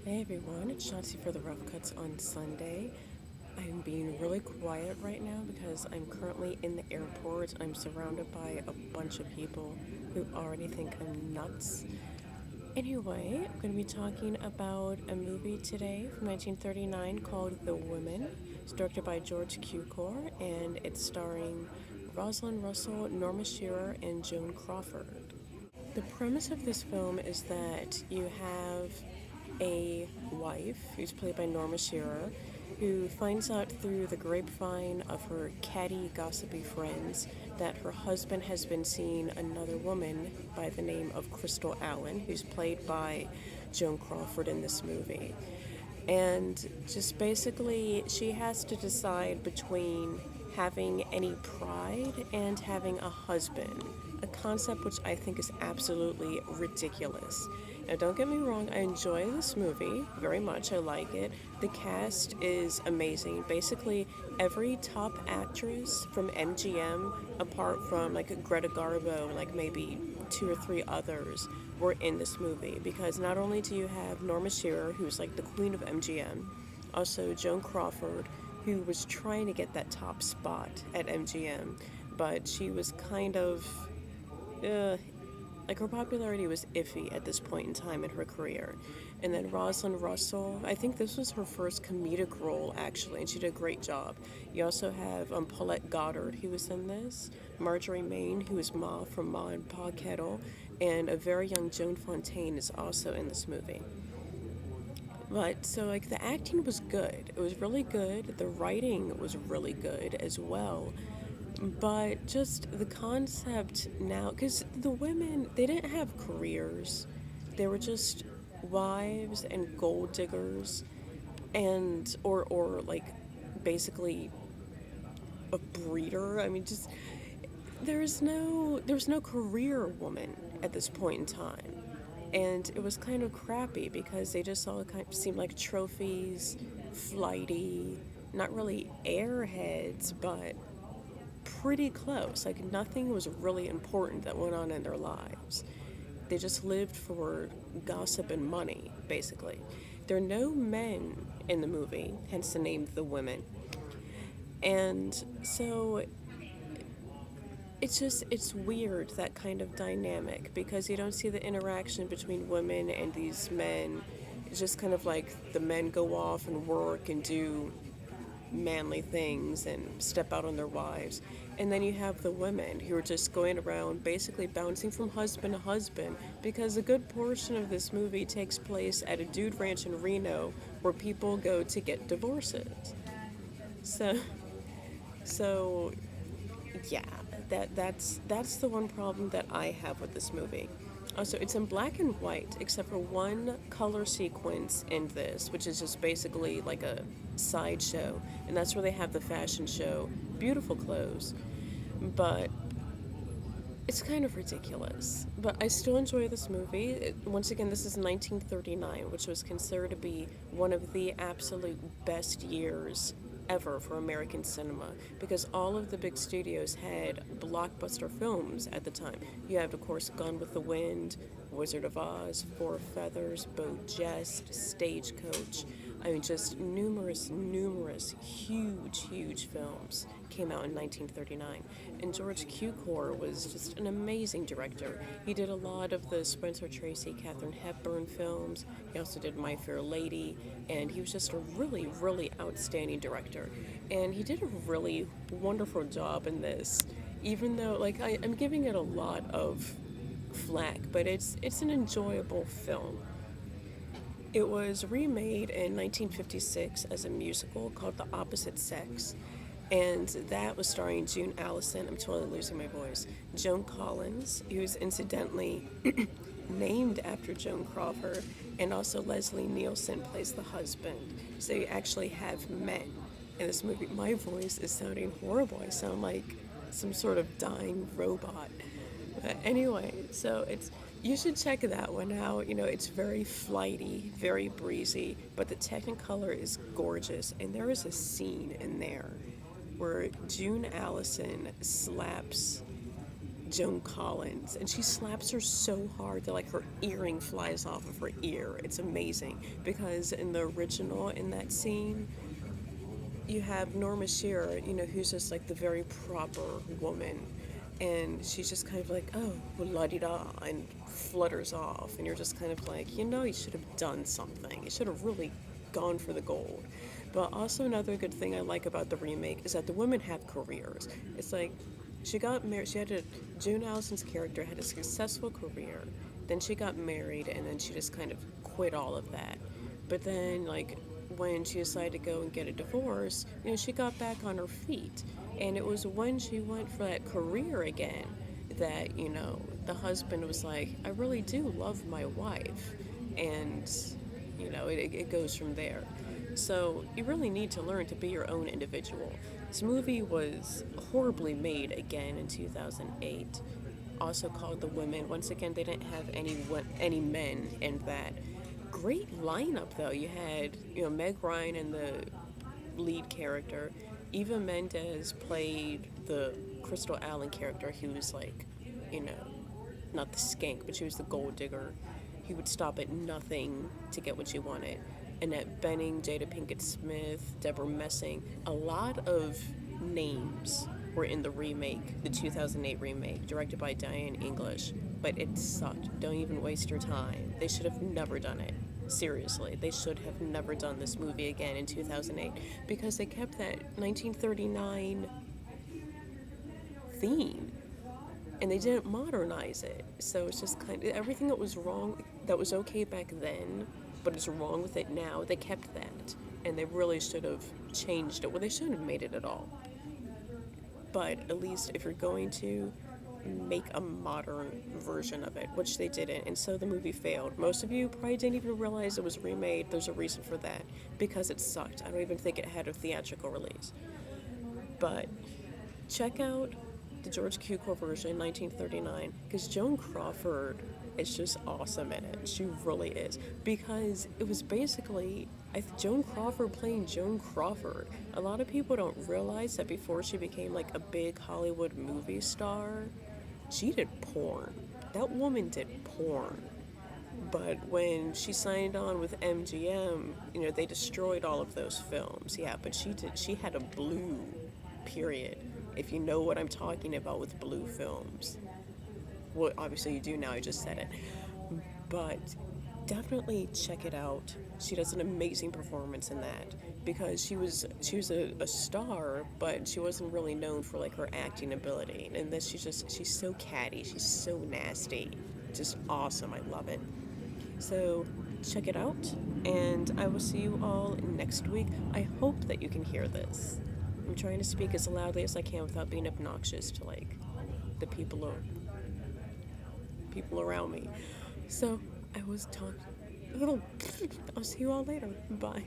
Hey everyone, it's Shotzi for the Rough Cuts on Sunday. I'm being really quiet right now because I'm currently in the airport. I'm surrounded by a bunch of people who already think I'm nuts. Anyway, I'm going to be talking about a movie today from 1939 called The Women. It's directed by George Cukor and it's starring Rosalind Russell, Norma Shearer, and Joan Crawford. The premise of this film is that you have a wife who's played by Norma Shearer who finds out through the grapevine of her catty, gossipy friends that her husband has been seeing another woman by the name of Crystal Allen, who's played by Joan Crawford in this movie. And just basically, she has to decide between having any pride and having a husband, a concept which I think is absolutely ridiculous. Now, don't get me wrong, I enjoy this movie very much. I like it. The cast is amazing. Basically, every top actress from MGM, apart from like Greta Garbo and like maybe two or three others, were in this movie because not only do you have Norma Shearer, who's like the queen of MGM, also Joan Crawford, who was trying to get that top spot at MGM, but she was kind of like her popularity was iffy at this point in time in her career. And then Rosalind Russell, I think this was her first comedic role actually, and she did a great job. You also have Paulette Goddard, who was in this, Marjorie Main, who is Ma from Ma and Pa Kettle, and a very young Joan Fontaine is also in this movie. But so like the acting was good. It was really good. The writing was really good as well. But just the concept now, because the women, they didn't have careers. They were just wives and gold diggers and or like basically a breeder. I mean just there was no career woman at this point in time. And it was kind of crappy because they just all kind of seemed like trophies, flighty, not really airheads, but pretty close. Like nothing was really important that went on in their lives. They just lived for gossip and money, basically. There are no men in the movie, hence the name The Women. And so it's weird, that kind of dynamic, because you don't see the interaction between women and these men. It's just kind of like the men go off and work and do manly things and step out on their wives. And then you have the women who are just going around basically bouncing from husband to husband because a good portion of this movie takes place at a dude ranch in Reno where people go to get divorces. So so yeah, that's the one problem that I have with this movie. Also, it's in black and white, except for one color sequence in this, which is just basically like a sideshow, and that's where they have the fashion show. Beautiful clothes, but it's kind of ridiculous. But I still enjoy this movie. Once again, this is 1939, which was considered to be one of the absolute best years ever for American cinema because all of the big studios had blockbuster films at the time. You have, of course, Gone with the Wind, Wizard of Oz, Four Feathers, Beau Jest, Stagecoach. I mean, just numerous, huge films came out in 1939. And George Cukor was just an amazing director. He did a lot of the Spencer Tracy, Katharine Hepburn films. He also did My Fair Lady, and he was just a really outstanding director. And he did a really wonderful job in this, even though, like, I'm giving it a lot of flack, but it's an enjoyable film. It was remade in 1956 as a musical called The Opposite Sex, and that was starring June Allison, I'm totally losing my voice, Joan Collins, who's incidentally named after Joan Crawford, and also Leslie Nielsen plays the husband. So you actually have men in this movie. My voice is sounding horrible. I sound like some sort of dying robot. But anyway, so you should check that one out. You know, it's very flighty, very breezy, but the Technicolor is gorgeous. And there is a scene in there where June Allison slaps Joan Collins, and she slaps her so hard that like her earring flies off of her ear. It's amazing because in the original, in that scene, you have Norma Shearer, who's just like the very proper woman, and she's just kind of like, oh, well, la-di-da, and flutters off, and you're just kind of like, you should have done something. You should have really gone for the gold. But also another good thing I like about the remake is that the women have careers. It's like, she got married, June Allison's character had a successful career, then she got married, and then she just kind of quit all of that. But then, like, when she decided to go and get a divorce, she got back on her feet. And it was when she went for that career again that, the husband was like, I really do love my wife. And, it goes from there. So you really need to learn to be your own individual. This movie was horribly made again in 2008, also called The Women. Once again, they didn't have any men in that. Great lineup though. You had Meg Ryan and the lead character. Eva Mendes played the Crystal Allen character. He was like, not the skank, but she was the gold digger. He would stop at nothing to get what she wanted. Annette Bening, Jada Pinkett Smith, Deborah Messing. A lot of names were in the remake, the 2008 remake, directed by Diane English. But it sucked. Don't even waste your time. They should have never done it. Seriously, they should have never done this movie again in 2008 because they kept that 1939 theme and they didn't modernize it. So it's just kind of everything that was wrong, that was okay back then, but is wrong with it now, they kept that. And they really should have changed it. Well, they shouldn't have made it at all. But at least if you're going to make a modern version of it, which they didn't, and so the movie failed. Most of you probably didn't even realize it was remade. There's a reason for that, because it sucked. I don't even think it had a theatrical release. But check out the George Cukor version, 1939, because Joan Crawford is just awesome in it. She really is, because it was basically Joan Crawford playing Joan Crawford. A lot of people don't realize that before she became like a big Hollywood movie star, she did porn. That woman did porn. But when she signed on with MGM, they destroyed all of those films. Yeah, but she had a blue period, if you know what I'm talking about with blue films. Well, obviously you do now, I just said it. But definitely check it out. She does an amazing performance in that, because she was a star, but she wasn't really known for like her acting ability. And this she's so catty, she's so nasty, just awesome. I love it. So check it out, and I will see you all next week. I hope that you can hear this. I'm trying to speak as loudly as I can without being obnoxious to like the people around me. So I was talking. I'll see you all later. Bye.